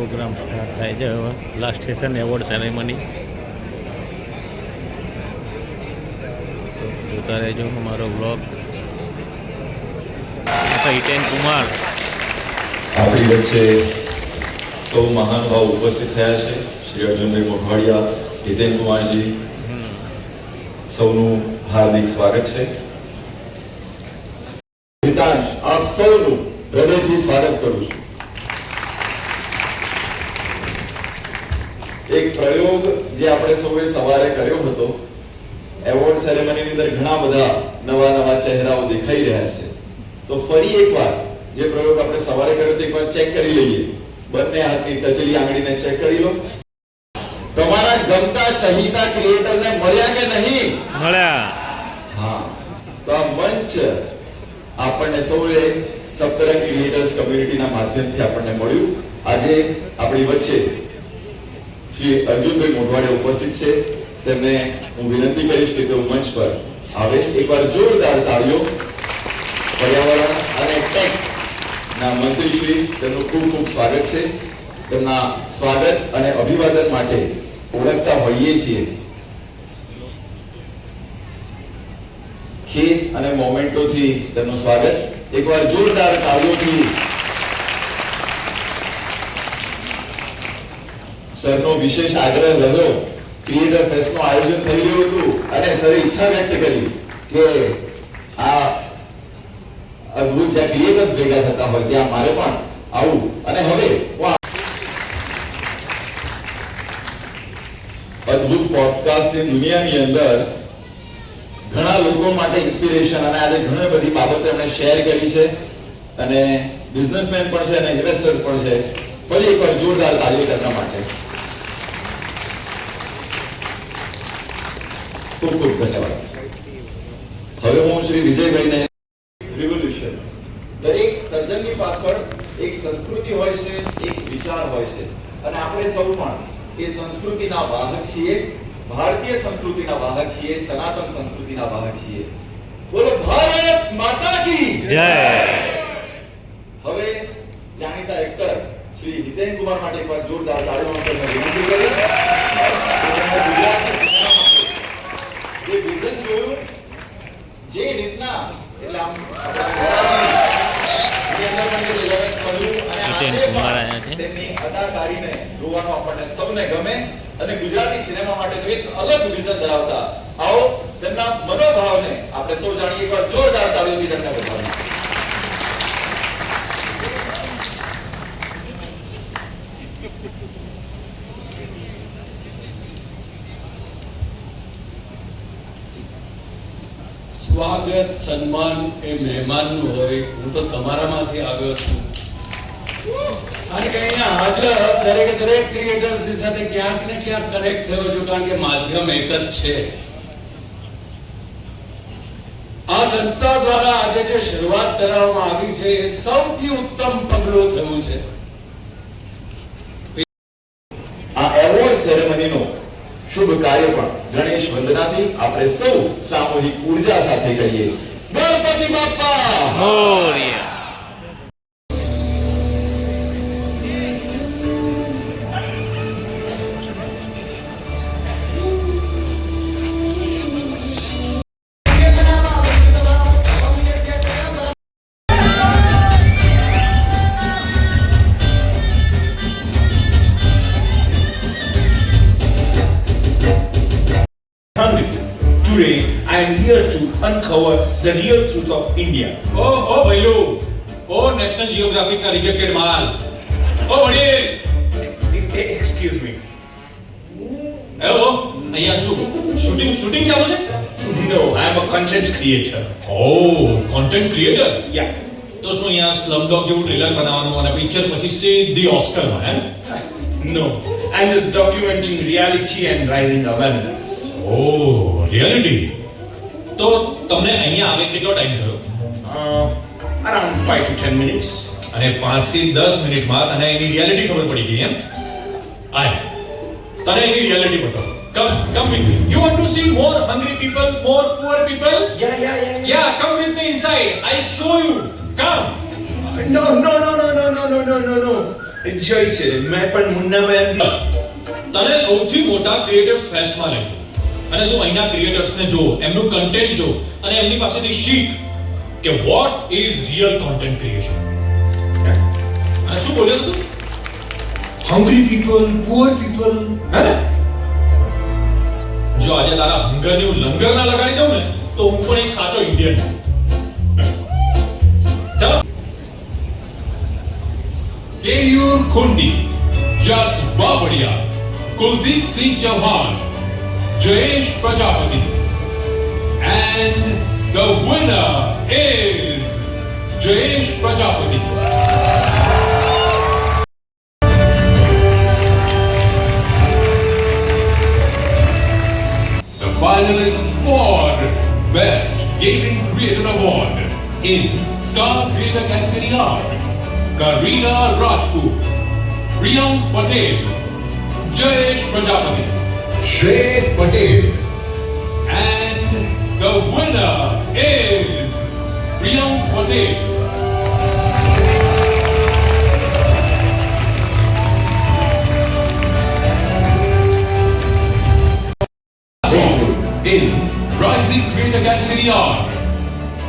Programme start થાય છે હવે લાસ્ટ સેશન એવોર્ડ સેરેમની જોતા રહેજો અમારો બ્લોગ. હિતેન કુમાર આપણી વચ્ચે સૌ મહાનુભાવ ઉપસ્થિત થયા છે. શ્રી અર્જુનભાઈ મોઢવાડિયા, હિતેન કુમારજી, સૌનું હાર્દિક સ્વાગત છે. હિતાંશ, આપ સૌનું હૃદયથી સ્વાગત કરું છું. એક પ્રયોગ જે આપણે સૌએ સવારે કર્યો હતો, એવોર્ડ સેરેમનીની અંદર ઘણા બધા નવા નવા ચહેરાઓ દેખાઈ રહ્યા છે. તો ફરી એકવાર જે પ્રયોગ આપણે સવારે કર્યો તો એકવાર ચેક કરી લઈએ. બંને હાથની ટચલી આંગળીને ચેક કરી લો. તમારા ગમતા ચહિતા ક્રિએટરને મળ્યા કે નહીં? મળ્યા. હા, તો આ મંચ આપણને સૌએ સપ્તરંગ ક્રિએટર્સ કમ્યુનિટીના માધ્યમથી આપણને મળ્યું. આજે આપણી વચ્ચે શ્રી અર્જુનભાઈ મોઢવાડિયા ઉપસ્થિત છે. તેમને હું વિનંતી કરીશ કે તેઓ મંચ પર આવે. એકવાર જોરદાર તાળીઓ. પર્યાવરણ અને ટેક ના મંત્રી શ્રી, તેમનું ખૂબ ખૂબ સ્વાગત છે. તેમના સ્વાગત અને અભિવાદન માટે ઓળખતા હોઈએ છીએ ખેસ અને મોમેન્ટોથી તેમનું સ્વાગત. એકવાર જોરદાર તાળીઓથી સરનો વિશેષ આગ્રહ રહ્યો. ક્રિએટર ફેસ્ટનું આયોજન થઈ રહ્યું હતું અને સરે ઈચ્છા વ્યક્ત કરી કે આ અદ્ભુત જ્યાં ક્રિએટર્સ ભેગા થતા હોય ત્યાં મારે પણ આવું. અને હવે અદ્ભુત પોડકાસ્ટની દુનિયાની અંદર ઘણા લોકો માટે ઇન્સ્પિરેશન અને આજે ઘણી બધી બાબતો એમણે શેર કરી છે અને બિઝનેસમેન પણ છે અને ઇન્વેસ્ટર પણ છે. ફરી એકવાર જોરદાર તાળીઓ તેમના માટે. ખૂબ ખૂબ ધન્યવાદ. હવે હું શ્રી વિજયભાઈને રિવોલ્યુશન. દરેક સર્જનની પાછળ એક સંસ્કૃતિ હોય છે, એક વિચાર હોય છે અને આપણે સૌ પણ એ સંસ્કૃતિના વાહક છીએ. ભારતીય સંસ્કૃતિના વાહક છીએ, સનાતન સંસ્કૃતિના વાહક છીએ. બોલો ભારત માતા કી જય. હવે જાણીતા એક્ટર શ્રી હિતેન કુમાર માટે એકવાર જોરદાર તાળીઓનો વિનંતી કરું. ગુજરાતી જે વિઝન જોયું, જે રીતના એટલે આમ તેમની અદાકારીને જોવાનો આપણને સૌને ગમે અને ગુજરાતી સિનેમા માટેનું એક અલગ વિઝન ધરાવતા આવો તેમના મનોભાવને આપણે સૌ જાણીએ. એકવાર જોરદાર તાળીઓથી તેમને વધાવીએ. સ્વાગત સન્માન એ મહેમાનનું હોય. હું તો તમારામાંથી આવ્યો છું અને કે અહીંયા હાજર દરેકે દરેક ક્રિએટર્સ સાથે ક્યાંક ને ક્યાંક કનેક્ટ થયો છું કારણ કે માધ્યમ એક જ છે. આ સંસ્થા દ્વારા આજે જે શરૂઆત કરવામાં આવી છે એ સૌથી ઉત્તમ પગલું થયું છે. આ એવોર્ડ સેરેમનીનો શુભ કાર્ય પણ ગણેશ વંદનાથી આપણે સૌ સામૂહિક ઉર્જા સાથે કરીએ. ગણપતિ બાપ્પા મોરયા. Today, I am here to uncover the real truth of India. Oh, ભાઈઓ. Oh, નેશનલ જીઓગ્રાફિક ના રિજેક્ટેડ માલ. Oh, વડીલ. Excuse me. હેલો, અહીંયા શું શૂટિંગ ચાલુ છે? No, I am a content creator. Oh, content creator. Yeah. તો શું અહીંયા સ્લમડોગ જેવું ટ્રેલર બનાવવાનું અને પિક્ચર પછી સીધી ઓસ્કરમાં હે? No, I am just documenting reality and rising awareness. Oh, reality. તો તમને અહીંયા આવે કેટલો ટાઈમ થયો? Around 5 to 10 minutes. અને 5 થી 10 મિનિટમાં તને એની રિયાલિટી ખબર પડી ગઈ એમ? આય તને એની રિયાલિટી બતાવો. Come with me. You want to see more hungry people, more poor people? Yeah, come with me inside. I'll show you. Come. No. જોઈ છે મેં પણ મુન્નાભાઈ એમ તને સૌથી મોટા ક્રિએટર્સ ફેસ્ટમાં લઈ જાઉં. અને તું અહીંના ક્રિએટર્સને જો, એમનું કન્ટેન્ટ જો અને એમની પાસેથી શીખ કે what is real content creation. અને શું બોલ્યો તું? hungry people, poor people, હે? જો આજે તારા હંગરની લંગર ના લગાડી દઉં ને તો હું પણ એક સાચો ઇન્ડિયન છું. ચાલો. Keyur Kundi, Jas Bavadia, Kuldeep Singh Chauhan, Jayesh Prajapati. And the winner is Jayesh Prajapati. The finalists for Best Gaming Creator Award in Star Creator category are Kareena Rajput, Priyank Patel, Jayesh Prajapati. Shrey Patel. And the winner is Priyank Patel. In Rising Creator category are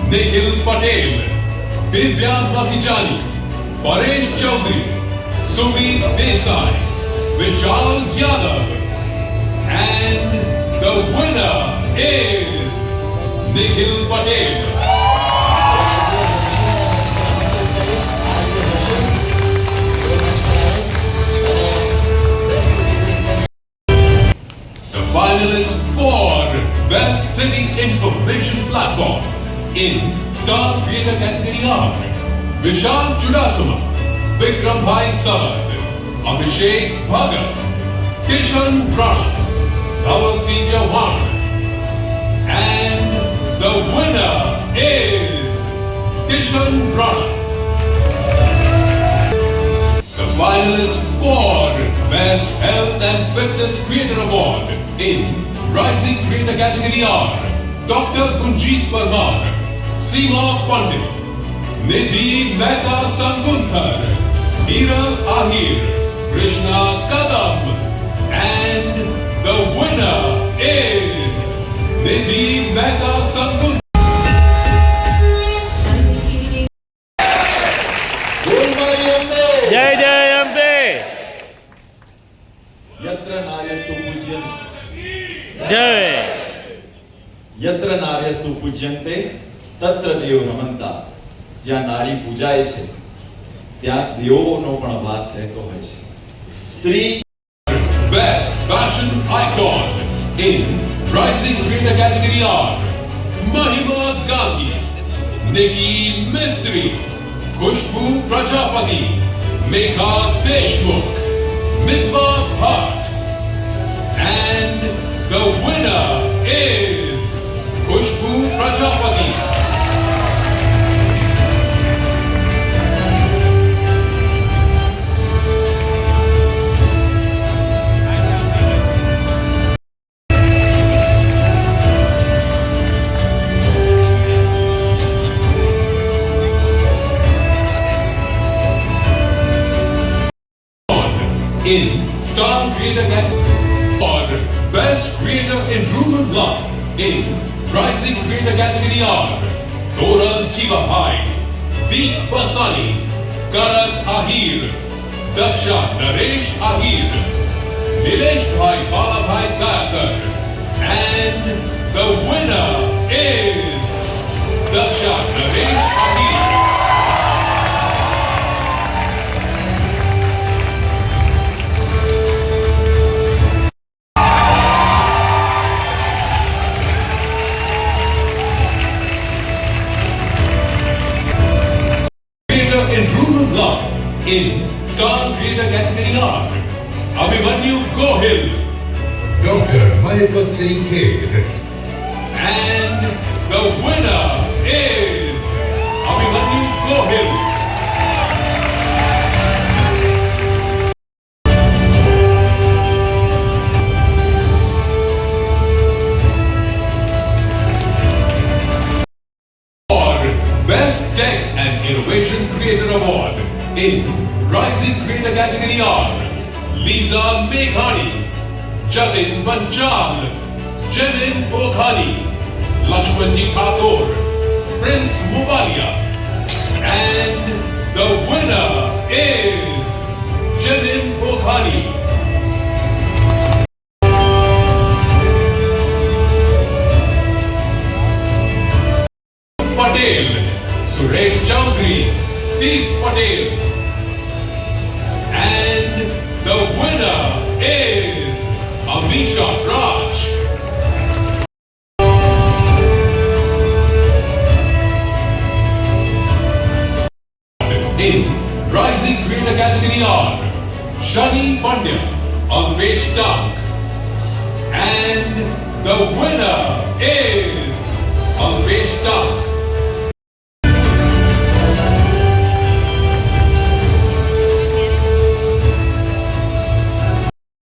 Nikhil Patel, Divyang Makhijani, Paresh Chaudhary, Sumit Desai, Vishal Yadav. And the winner is Nikhil Patel. The finalists for Best City Information Platform in Star Creator category are Vishal Chudasama, Vikram Bhai Samad, Abhishek Bhagat, Kishan Rana, Dhaval Singh Chauhan. And the winner is Kishan Rana. The finalists for Best Health and Fitness Creator Award in Rising Creator category are Dr. Gunjit Parmar, Seema Pandit, Nidhi Mehta Sangunthar, Hiral Ahir, Krishna Kadam. And the winner is Nidhi Mehta Sangunthar. જય જય અંબે. यत्र नार्यस्तु पूज्यं જય. यत्र नार्यस्तु पूज्यन्ते तत्र देव રમંતા. જ્યાં નારી પૂજાય છે ત્યાં દેવોનો પણ વાસ રહેતો હોય છે. સ્ત્રી Best Fashion Icon in Rising Creator category are Mahima Gandhi, Nikki Mistry, Khushbu Prajapati, Megha Deshmukh, Mitwa Bhatt. And the winner is Khushbu Prajapati. In Star Creator category for Best Creator in Rural Life in Rising Creator category are Doral Jivabhai, Deep Vasani, Karan Ahir, Daksha Naresh Ahir, Nilesh Bhai Balabhai Dayatar. And the winner is Daksha Naresh Ahir. In Rural Life in Star Creator category are Abhimanyu Gohil. Dr. Mahipat Singh Khed. And the winner is Abhimanyu Gohil. For Best Tech and Innovation Creator Award in Rising Creator category Gangriyar, Lisa Meghani, Jatin Panchal, Jenin Pokhani, Lakshmanji Thakur, Prince Mubalia, and the winner is Jenin Pokhani. Patel, Suresh Chowdhury, Deep Patel, and the winner is Amisha Raj. In Rising Creator category are Shani Pandya, Alpesh Tak, and the winner is Alpesh Tak.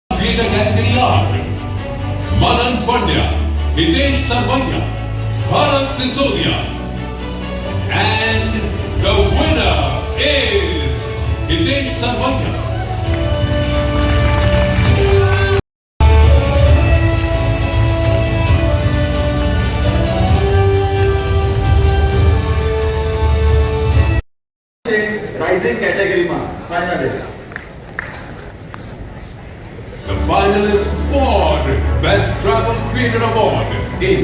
Creator category are Manan Pandya, Hitesh Sarvaiya, Bharat Sisodia, and the winner is Hitesh Sarvaiya. Rising કેટેગરીમાં finalist The finalists for Best Travel Creator Award in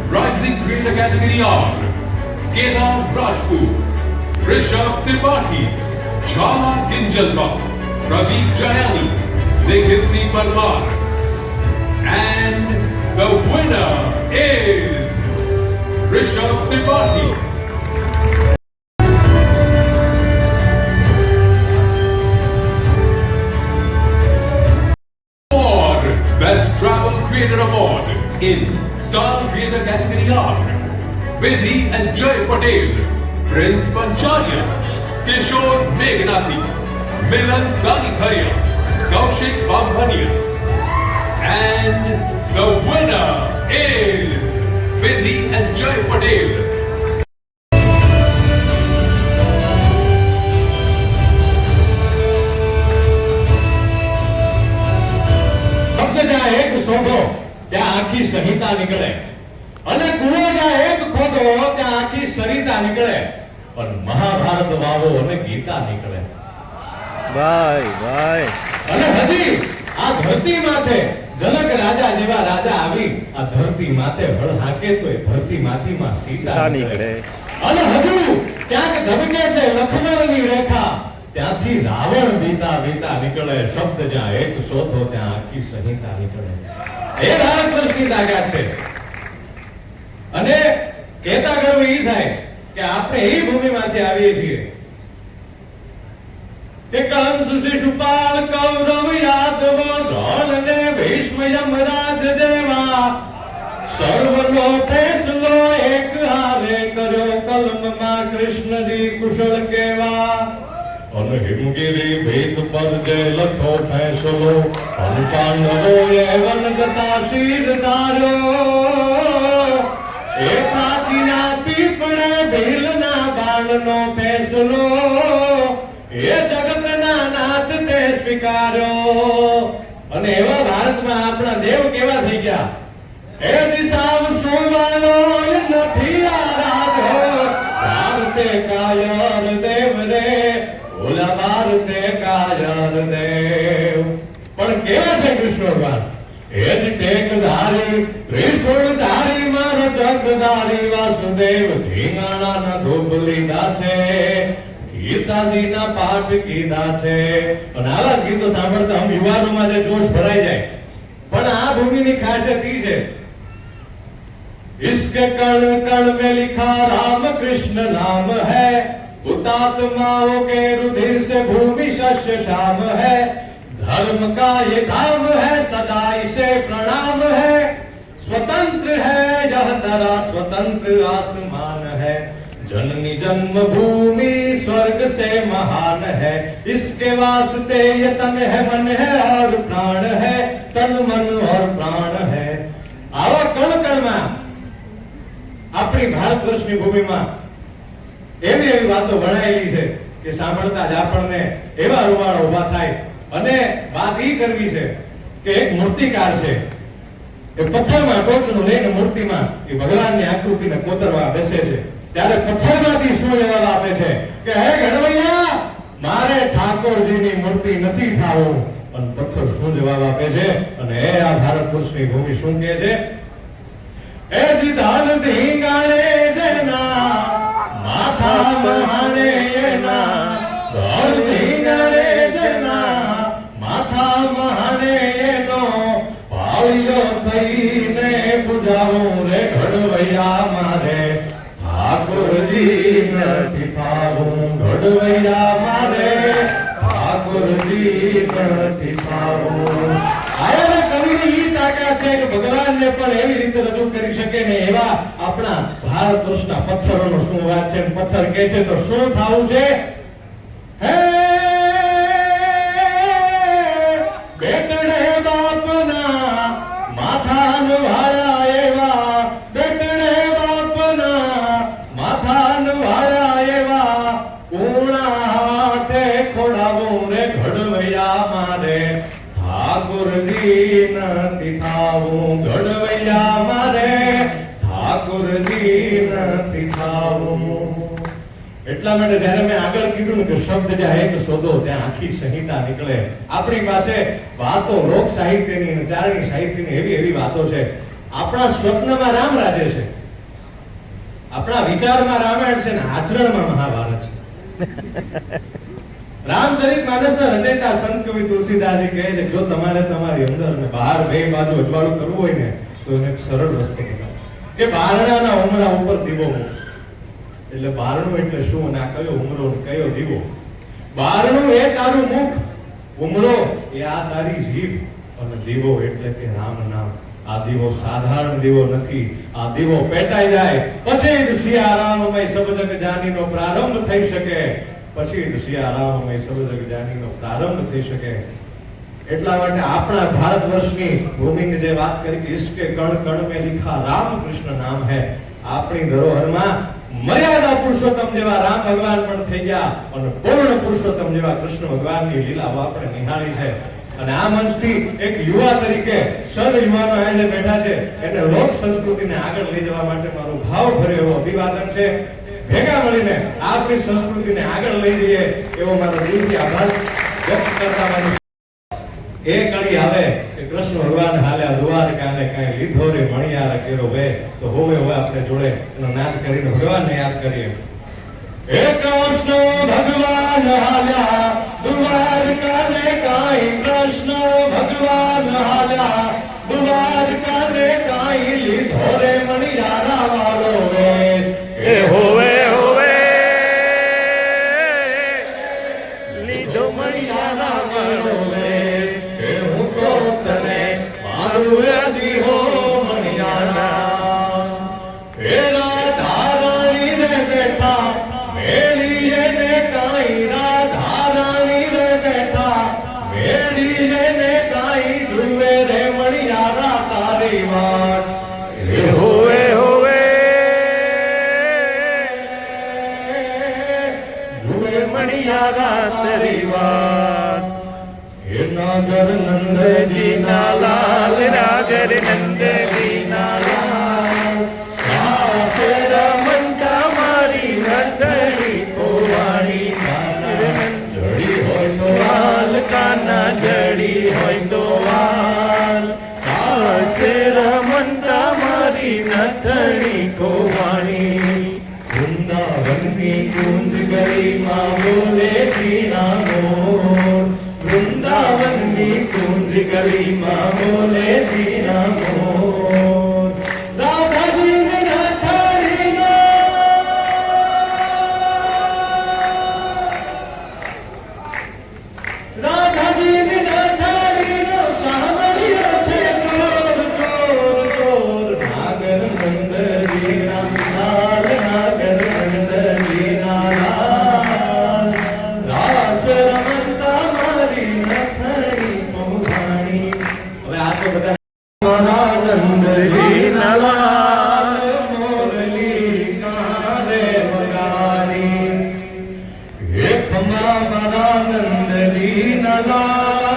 Rising Creator category are Kedar Rajput, Rishabh Tripathi, Jhala Ginjalpa, Pradeep Jayani, Nikhil C. Parmar, and the winner is Rishabh Tripathi. Best Travel Creator Award in Star Creator category are Vidhi and Jay Patel, Prince Panchalia, Kishore Meghnati, Milan Ganikharia, Kaushik Bambhania, and the winner is Vidhi and Jay Patel. જ્યાં એક શોધો ત્યાં આખી સંહિતા નીકળે અને કુવો જ્યાં એક ખોદો ત્યાં આખી સરિતા નીકળે પણ મહાભારત વાવો અને ગીતા નીકળે ભાઈ ભાઈ અને હજી આ ધરતી માથે જનક રાજા જેવા રાજા આવી આ ધરતી માથે હળ હાકે તો એ ધરતી માથીમાં સીતા નીકળે અને હજુ ક્યાંક ધબકે છે લખનૌની રેખા ત્યાંથી રાવણ વીતા વીતા નીકળે શબ્દ જ્યાં એક શોધો ત્યાં આખી સંહિતા નીકળે એ ભારત વર્ષની તાકાત છે અને કહેતા ગર્વ ઈ થાય કે આપણે એ ભૂમિમાંથી આવીએ છીએ કે કંસ શિશુપાલ કૌરવ યાદવો દ્રોણ ને ભીષ્મ યમરાજ જેવા સર્વનો ફેસલો એક હારે કર્યો કલમમાં કૃષ્ણજી કુશળ કેવા અને હિમગીરી ભેદ પર જે લખો ફેસલો અન પાંડવોએ વન જતા શીર ધાર્યો એ પ્રાચીના પીપળે ભીલના બાણનો ફેસલો એ જગતના નાથ તે સ્વીકાર્યો અને એવા ભારતમાં આપણા દેવ કેવા થઈ ગયા એ દિશાવ સુવાનો નથી આરાધો ભારતે કાયર દેવ રે ઓલા ભારતે કાયર દેવ પણ કેવા છે કૃષ્ણ ભગવાન એ જ ટેકધારી ત્રિશૂળધારી મારો ચક્રધારી વાસુદેવ ધીંગાણાના ધૂપ લીધા છે ગીતાજીના પાઠ કીધા છે અને આવા જ ગીતો સાંભળતા આમ યુવાનોમાં જે જોશ ભરાઈ જાય પણ આ ભૂમિની ખાસિયત ઈ છે इसके कण कण में लिखा राम कृष्ण नाम है हुतात्माओं के रुधिर से भूमि शस्य श्याम है धर्म का ये धाम है सदा इसे प्रणाम है स्वतंत्र है यह धरा स्वतंत्र आसमान है जननी जन्मभूमि स्वर्ग से महान है इसके वास्ते ये तन है मन है और प्राण है तन मन और प्राण है आवा कण कण में આપણી ભારત વર્ષની ભૂમિમાં એવી એવી વાતો વણાયેલી છે કે સાંભળતા જ આપણને એવા રૂવાડા ઉભા થાય અને વાત ઈ કરવી છે કે એક મૂર્તિકાર છે એ પથ્થરમાં ટોચનું લઈને મૂર્તિમાં એ ભગવાનની આકૃતિને કોતરવા બેસે છે ત્યારે પથ્થરમાંથી શું જવાબ આપે છે કે હે ગણવૈયા મારે ઠાકોરજીની મૂર્તિ નથી થાવું. અને પથ્થર શું જવાબ આપે છે અને એ આ ભારત વર્ષની ભૂમિ શું કહે છે એ જીધાન ધીંગાણે જેના માથા મહાને એના ધોળ ધીંગાણે જેના માથા મહાને એનો પાળિયો થઈને પૂજાવું રે ઘડવૈયા મારે ઠાકોરજી નથી થાવું. ઘડવૈયા મારે ઠાકોરજી નથી થાવું. આયા કવિની ઈ તાકાત છે કે ભગવાનને પણ એવી રીતે રજૂ કરી શકે ને એવા આપણા ભારત વર્ષના પથ્થરોનો શું વાત છે. પથ્થર કહે છે તો શું થાવું છે હે બેટડે બાપના માથાન વાળા એવા બેટડે બાપના માથાન વાળા એવા કુણા હાથે ખોડાવું રે ઘડવૈયા મારે ઠાકોરજી નથી થાવું. ઘડવૈયા મારે ઠાકોરજી નથી થાવું. એટલા માટે જ્યારે મેં આગળ કીધું ને કે શબ્દ જ્યાં એક શોધો ત્યાં આખી સંહિતા નીકળે. આપણી પાસે વાતો લોક સાહિત્યની અને ચારણી સાહિત્યની એવી એવી વાતો છે. આપણા સ્વપ્નમાં રામ રાજે છે, આપણા વિચારમાં રામાયણ છે ને આચરણમાં મહાભારત છે. રામચરિતમાનસના રચયિતા સંત કવિ તુલસીદાસજી કહે છે જો તમારે તમારી અંદર અને બહાર બે બાજુ અજવાળું કરવું હોય ને તો એને એક સરળ વસ્તુ બનાવો કે બારણાના ઉમરા ઉપર દીવો મૂકો. એટલે બારણું એટલે શું અને આ કયો ઉમરો ને કયો દીવો? બારણું એ તારું મુખ, ઉમરો એ આ તારી જીભ અને દીવો એટલે કે રામ નામ. આ દીવો સાધારણ દીવો નથી. આ દીવો પેટાઈ જાય પછી જ સિયારામમય સબ જગ જાનીનો પ્રારંભ થઈ શકે. પછી જ સિયારામમય સબ જગ જાનીનો પ્રારંભ થઈ શકે. એટલા માટે આપણા ભારત વર્ષની ભૂમિની જે વાત કરી કે ઇશ્કે કણ કણ મેં लिखा राम कृष्ण नाम है. આપણી ધરોહરમાં મર્યાદા પુરુષોત્તમ જેવા રામ ભગવાન પણ થઈ ગયા અને પૂર્ણ પુરુષોત્તમ જેવા કૃષ્ણ ભગવાનની લીલાઓ આપણે નિહાળી છે. અને આ મંચથી એક યુવા તરીકે સર્વ યુવાનો આજે બેઠા છે એને લોક સંસ્કૃતિને આગળ લઈ જવા માટે મારો ભાવભર્યો એવો અભિવાદન છે. ભેગા મળીને આપણી સંસ્કૃતિને આગળ લઈ જઈએ એવો મારો દિલથી આભાર વ્યક્ત કરતા મારી એ કડી આવે કે કૃષ્ણ ભગવાન હાલ્યા દ્વારકાને કાંઈ લીધો રે મણિયાર કેરો વે. તો હોવે હવે આપણે જોડે એનો નાદ કરીને ભગવાનને યાદ કરીએ. હે કૃષ્ણ ભગવાન હાલ્યા દ્વારકાને કાંઈ કૃષ્ણ ભગવાન હાલ્યા દ્વારકાને કાંઈ લીધો રે મણિયારા વાળો વે. એ હોવે હોવે લીધો મણિયારા વાળો વે. હું તો તને મારું યાદી હો મણિયારા. હે રાધા રાણી રે બેઠા મેલી એને કાંઈ રાધા રાણી રે બેઠા મેલી એને કાંઈ જુએ રે મણિયારા તારી વાત. એ હોવે હોવે જુએ મણિયારા તારી વાત. હે નાગર નંદજી ના લાલ નાગર નંદજી ના લાલ આસે રમંતા મારી નથડી કોવાણી જડી હોય તો વાલ કાના જડી હોય તો વાલ આસે રમંતા મારી નથડી કોવાણી. વૃંદાવનની કુંજ ગલીમાં બોલે જીના મોર. વૃંદાવનની કુંજ ગલીમાં બોલે જીના મોર. રાધાજીની નાથાડીનો રાધાજીની નાથાડીનો સાંભળ્યો છે ચોર ચોર ચોર. નાગર નંદજીના લાલ નાગર નંદજીના લાલ રાસ રમતા મારી નથડી પહોંચાણી. હવે આ તો બધા નંદજીના લાલ મોરલી કારે વગાડી. હે ખમા મારા નંદજીના લાલ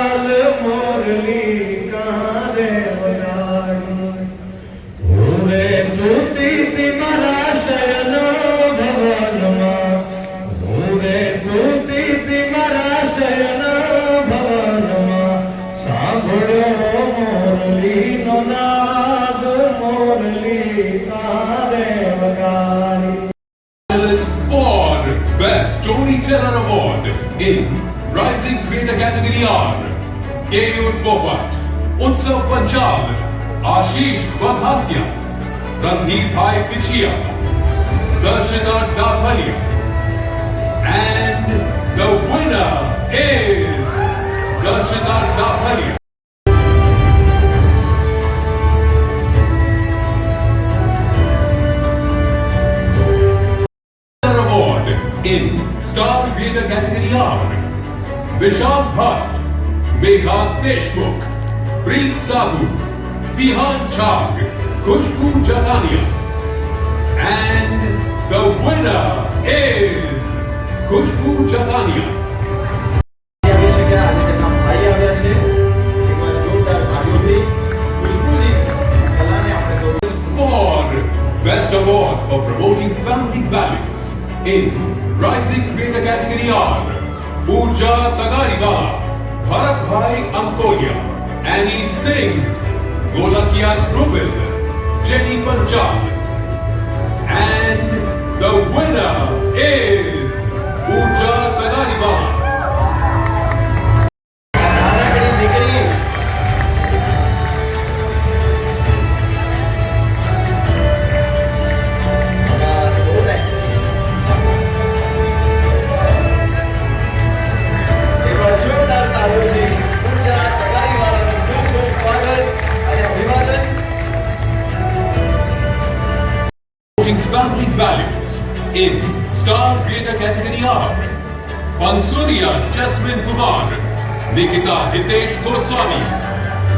Creator Category R, Keyur Popat, Utsav Panchal, Ashish Vadhasia, Randhir Bhai Pichia, Darshita Dabhalia, and the winner is Darshita Dabhalia. Award in Star Creator Category R, Vishal Bhatt, Megha Deshmukh, Preet Sadhu, Vihan Chag, Khushbu Jatania, and the winner is Khushbu Jatania. આવી શક્યા અને તેમના ભાઈ આવ્યા છે એકવાર જોરદાર તાળીઓથી ખુશ્બુજીની કલાને આપણે સૌ For Best Award for Promoting Family Values in Rising Creator Category R, Pooja Tagariwala, Bharat Bhai Ankolia, Annie Singh, Golakia Rubin, Jenny Panchal, and the winner is Pooja Tagariwala. નાનકડી દીકરી એકવાર જોરદાર તાળીઓથી પૂજા ટકારીવાળાનું ખૂબ ખૂબ સ્વાગત અને અભિવાદન. Promoting Family Values in Star Creator Category R, Pansuria Jasmine Kumar, Nikita Hitesh Goswami,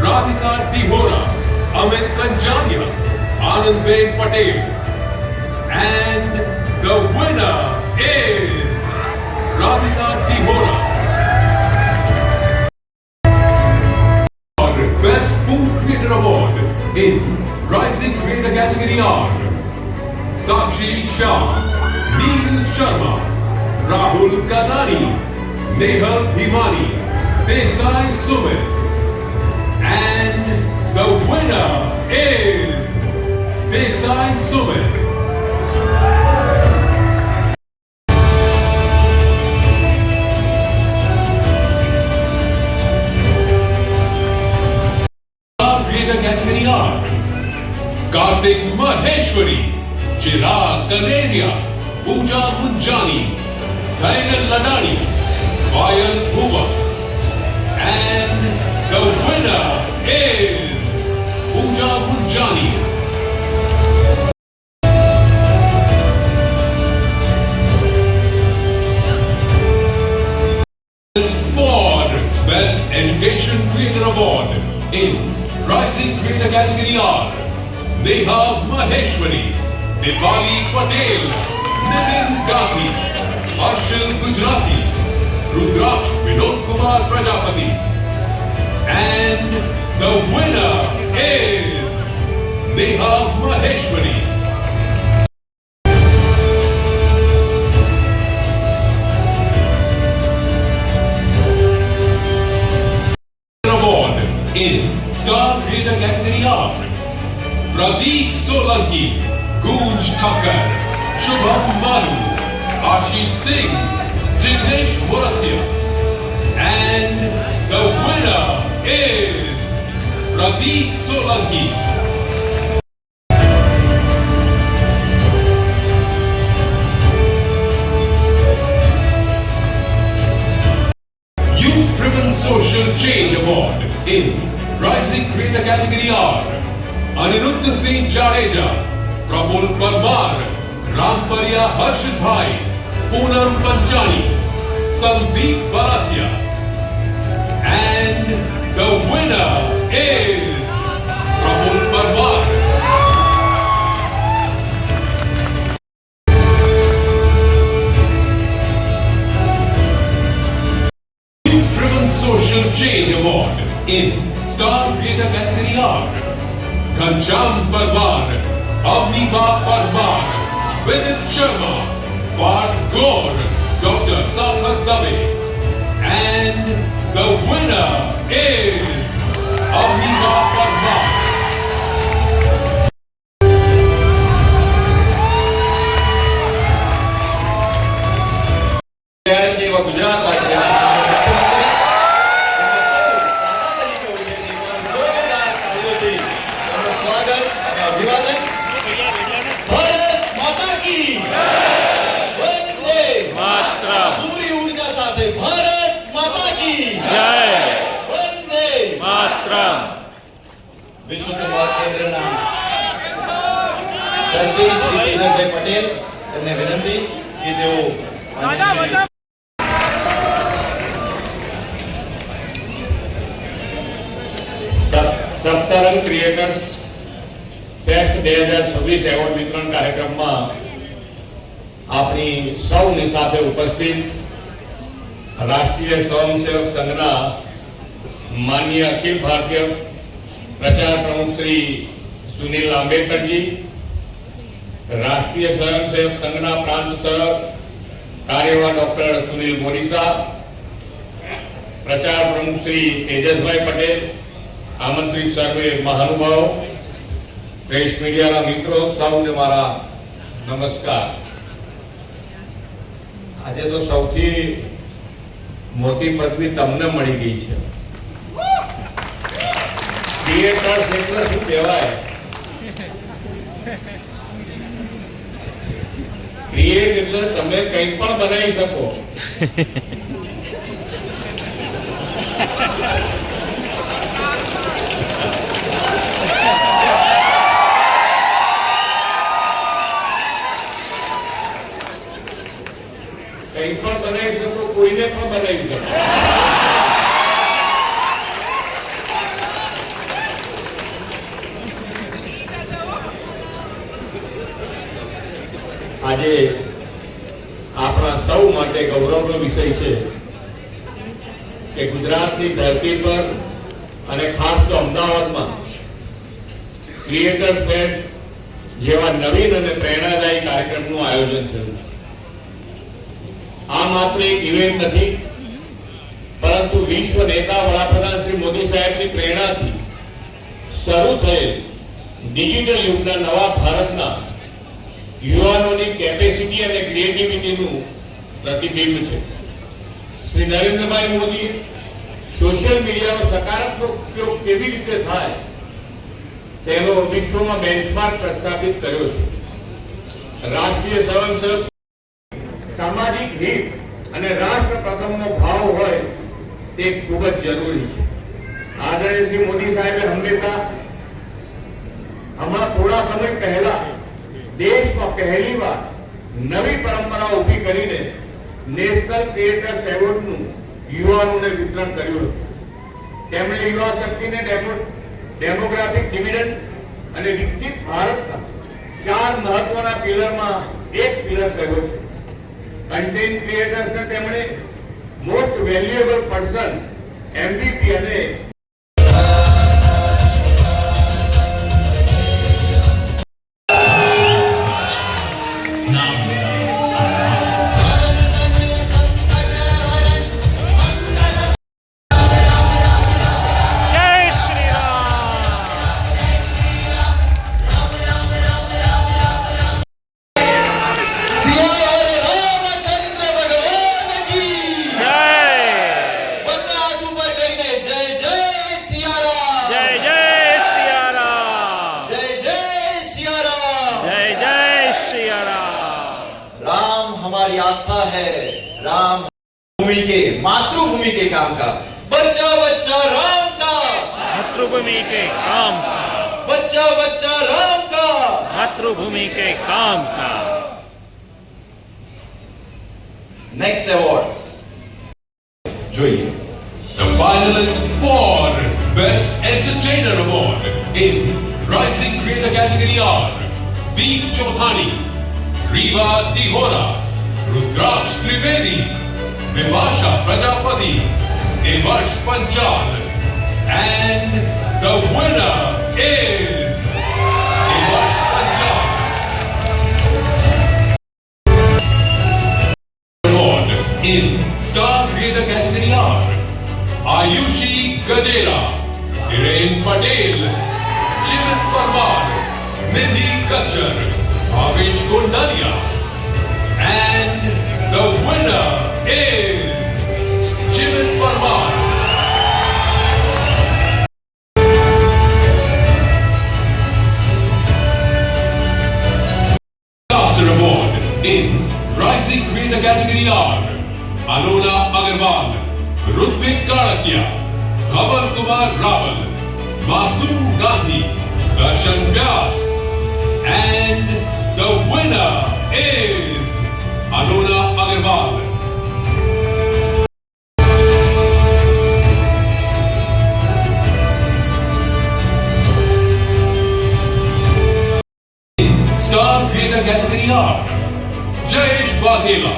Radhika Dihora, Amit Kanjania, Anandben Patel, and the winner is Radhika Dihora. Best Food Creator Award in Rising Creator Category R, Sakshi Shah, Neil Sharma, Rahul Kadani, Nehal Bhimani, Desai Sumit, and the winner is Desai Sumit. Star Creator Category R, Kartik Maheshwari, Chirag Kaneria, Pooja Munjani, Dainan Ladani, Payal Bhuva, and the winner is Pooja Munjani. For Best Education Creator Award in Rising Creator Category R, Neha Maheshwari, Dipali Patel, Nitin Gandhi, Arshil Gujarati, Rudraksh Vinod Kumar Prajapati, and the winner is Neha Maheshwari. Award in Star Creator Category R, Pradeep Solanki, Goonj Thakkar, Shubham Manu, Ashish Singh, Jignesh Morasia, and the winner is Pradeep Solanki. Youth Driven Social Change Award in Rising Creator Category R, Aniruddha Singh Jadeja, Praful Parmar, Ramparia Harshit Bhai, Poonam Panchani, Sandeep Barasia, and the winner is Praful Parmar. Youth Driven Social Change Award in Star Creator Category R, Ghanshyam Parmar, Avniba Parmar, Vidit Sharma, Parth Gaur, Dr. Sarthak Dave, and the winner is Avniba Parmar. રહ્યા છે એવા ગુજરાત રાજ્યના મુખ્યમંત્રી વિશ્વ સંવાદ કેન્દ્રના trustee Shri તેજસભાઈ Patel, તેમને વિનંતી કે તેઓ સપ્તરંગ ક્રિએટર્સ ફેસ્ટ 2026 એવોર્ડ વિતરણ કાર્યક્રમમાં આપણી સૌની સાથે ઉપસ્થિત રાષ્ટ્રીય સ્વયંસેવક સંઘના માનનીય અખિલ ભારતીય પ્રચાર પ્રમુખ શ્રી સુનિલ આંબેડકરજી, રાષ્ટ્રીય સ્વયંસેવક સંઘના પ્રાંત કાર્યવાહ ડોક્ટર સુનિલ મોરીસા, પ્રચાર પ્રમુખ શ્રી તેજસભાઈ પટેલ, આમંત્રિત સર્વે મહાનુભાવો, પ્રેસ મીડિયાના મિત્રો, સૌને મારા નમસ્કાર. આજે તો સૌથી મોટી પદવી તમને મળી ગઈ છે. ક્રિએટર્સ એટલે શું કહેવાય? ક્રિએટ એટલે તમે કંઈ પણ બનાવી શકો. કંઈ પણ બનાવી શકો, કોઈને પણ બનાવી શકો. આજે આપણા સૌ માટે ગૌરવનો વિષય છે કે ગુજરાતની ધરતી પર અને ખાસ તો અમદાવાદમાં ક્રિએટર ફેસ્ટ જેવા નવીન અને પ્રેરણાદાયી કાર્યક્રમનું આયોજન થયું છે. આ માત્ર એક ઇવેન્ટ નથી, પરંતુ વિશ્વ નેતા વડાપ્રધાન શ્રી મોદી સાહેબની પ્રેરણાથી શરૂ થયેલ ડિજિટલ યુગના નવા ભારતના યુવાનોની કેપેસિટી અને ક્રિએટિવિટીનું પ્રતિબિંબ છે. શ્રી નરેન્દ્રભાઈ મોદી સોશિયલ મીડિયાનો સકારાત્મક ઉપયોગ કેવી રીતે થાય તેનો વિશ્વમાં બેન્ચમાર્ક પ્રસ્થાપિત કર્યો છે. રાષ્ટ્રીય સ્વયંસેવક સામાજિક હિત અને રાષ્ટ્ર પ્રથમનો ભાવ હોય તે ખૂબ જ જરૂરી છે. આદરણીય શ્રી મોદી સાહેબે હંમેશા હમણાં થોડા સમય પહેલા દેશમાં પહેલીવાર નવી પરંપરા ઊભી કરીને નેશનલ ક્રિએટર્સ એવોર્ડનું યુવાનોને વિતરણ કર્યું હતું. તેમણે યુવા શક્તિને ડેમોગ્રાફિક ડિવિડન્ડ અને વિકસિત ભારતના 4 મહત્વના પિલરમાં એક પિલર કહ્યો છે. કન્ટેન્ટ ક્રિએટર્સને તેમણે મોસ્ટ વેલ્યુએબલ પર્સન MVP અને हमारी आस्था है, राम भूमि के मातृभूमि के काम का, बच्चा बच्चा राम का, मातृभूमि के काम का, बच्चा बच्चा राम का, मातृभूमि के काम का. नेक्स्ट अवॉर्ड જોઈએ. The finalists for Best Entertainer Award in Rising Creator category are Deep Chothani, Riva Dihora, Rudraksh Trivedi, Vibhasha Prajapati, Devarsh Panchal, and the winner is Devarsh Panchal. Award in Star Creator category are Ayushi Gajera, Hiren Patel, Chimit Parmar, Nidhi Kachar, Bhavesh Gondalia, and the winner is Chimit Parmar. Laughter Award in Rising Creator category are Alona Agarwal, Rutvik Karakia, Dhaval Kumar Rawal, Masoom Gandhi, Darshan Vyas, and the winner is Alona Agarwal. Star Creator Category R, Jayesh Vaghela,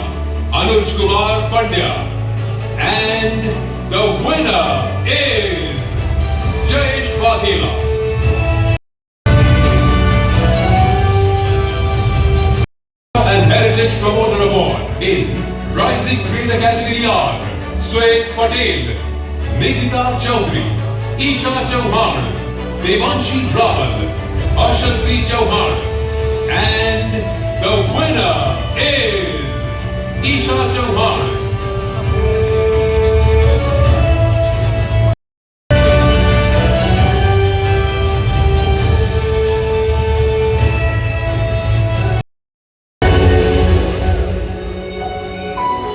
Anuj Kumar Pandya, and the winner is Jayesh Vaghela. And Heritage Promoter Award in Rising Creator Category R, Swet Patel, Nikita Chaudhary, Isha Chauhan, Devanshi Rawal, Arshad C. Chauhan, and the winner is Isha Chauhan.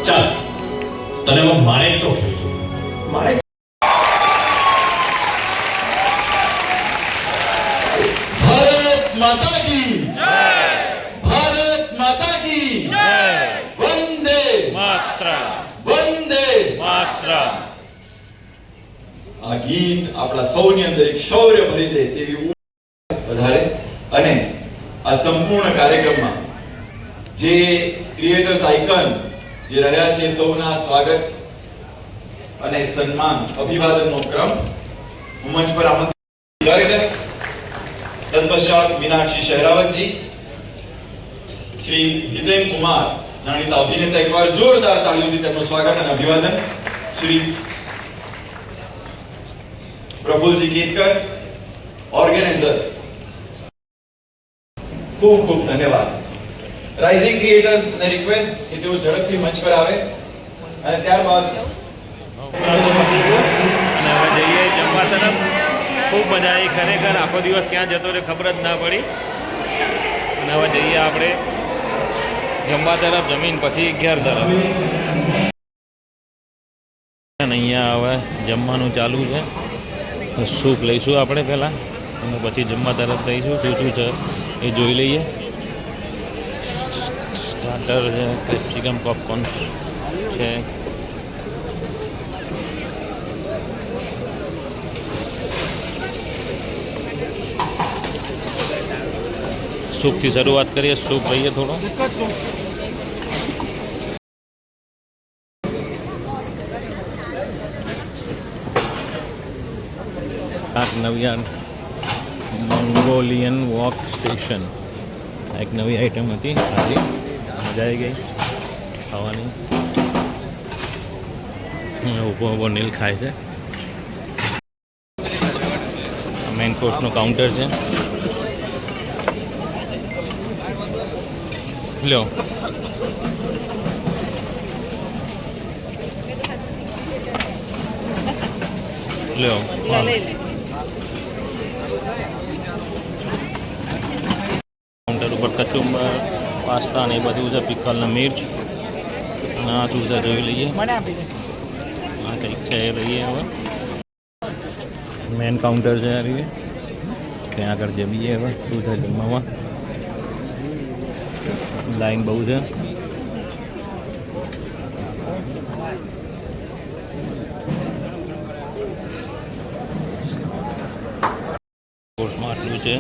ચાલ તને હું માણેક ચોક લઈ જઉં. ભારત માતા કી ભારત માતા કી વંદે માત્ર વંદે માત્ર. આ ગીત આપણા સૌની અંદર એક શૌર્ય ભરી દે તેવી વધારે. અને આ સંપૂર્ણ કાર્યક્રમમાં જે ક્રિએટર્સ આઇકન જે રહ્યા છે સૌના સ્વાગત અને સન્માન અભિવાદનનો ક્રમ હું મંચ પર આમંત્રિત કરેગા. તત્પશ્ચાત મીનાક્ષી શહેરાવતજી, શ્રી હિતેન કુમાર જાણીતા અભિનેતા, એકવાર જોરદાર તાળીઓથી તેમનું સ્વાગત અને અભિવાદન. શ્રી પ્રફુલજી કેતકર, ઓર્ગેનાઇઝર, ખૂબ ખૂબ ધન્યવાદ. રાઇઝિંગ ક્રિએટર્સ ને રિક્વેસ્ટ કે તેઓ ઝડપથી મંચ પર આવે અને ત્યારબાદ અને હવે જઈએ જમવા તરફ. ખૂબ મજા આવી ખરેખર. આખો દિવસ ક્યાં જતો રહે ખબર જ ના પડી. અને હવે જઈએ આપણે જમવા તરફ, જમીન પછી ઘેર તરફ. અને અહીંયા હવે જમવાનું ચાલુ છે. તો સૂપ લઈશું આપણે પહેલાં અને પછી જમવા તરફ જઈશું. શું શું છે એ જોઈ લઈએ. સ્ટાર્ટર છે, કેપ્સિકમ પોપકોર્ન છે, સૂપથી શરૂઆત કરીએ. સૂપ લઈએ થોડો. નવી મંગોલિયન વોક સ્ટેશન એક નવી આઈટમ હતી. સારી મજા આવી ગઈ ખાવાની. ઊભો ઊભો નીલ ખાય છે. મેઇન કોર્સનું કાઉન્ટર છે. લ્યો લ્યો કાઉન્ટર ઉપર કચુંબર, પાસ્તા ને એ બધું છે. પિકલ ને મિર્ચ. અને આ શું છે જોઈ લઈએ. આ કંઈક છે એ લઈએ. હવે મેન કાઉન્ટર છે આ રીતે. ત્યાં આગળ જમીએ. હવે શું છે જમવામાં. લાઈન બહુ છે. કોર્સમાં આટલું છે.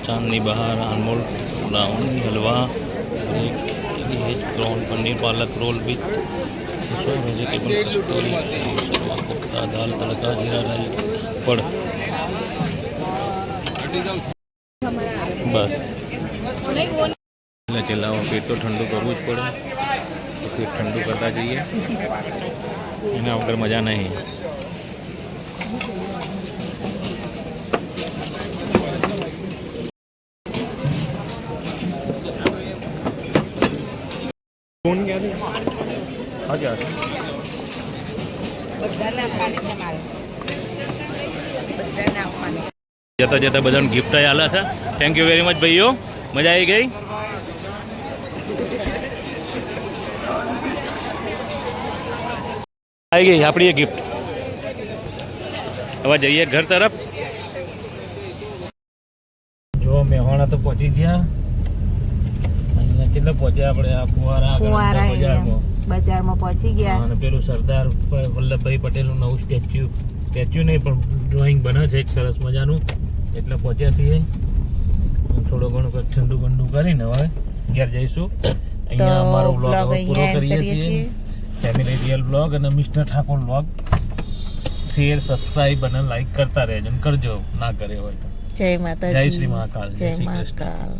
ચાંદની બહાર, આનમોલ બ્રાઉન, હલવા, એક veg prone, paneer palak role with vegetable કસ્ટોરી, શરવા kofta, dal Tadka, jeera rice, પડ. બસ એટલે ચલાવો. પેટ તો ઠંડુ કરવું જ પડે. તો પેટ ઠંડુ કરતા જઈએ. એના વગર મજા નહીં. ફોન ક્યાંથી? હા ક્યાં જતા જતા બધાને ગિફ્ટ આલે છે. થેન્ક યુ વેરી મચ ભાઈઓ. મજા આવી ગઈ. આવી ગઈ આપણી એ ગિફ્ટ. હવે જઈએ ઘર તરફ. તો પહોંચી ગયા અહીંયા કેટલા પહોંચ્યા આપણે આ ફુવારા આગળ ફુવારા અંદર બજારમાં બજારમાં પહોંચી ગયા. અને પેલું સરદાર વલ્લભભાઈ પટેલનું નવું સ્ટેચ્યુ નહીં પણ ડ્રોઈંગ બને છે એક સરસ મજાનું એટલે પહોંચ્યા છીએ. થોડું ઘણું કંઈક ઠંડુ બંડુ કરીને હવે ઘેર જઈશું. અહીંયા અમારો વ્લોગ હવે પૂરો કરીએ છીએ. ફેમિલી રિયલ વ્લોગ અને mister Thakor vlog share subscribe અને લાઈક કરતા રહેજો અને કરજો ના કરે હોય તો. જય માતાજી. જય શ્રી મહાકાલ. જય મહાકાલ.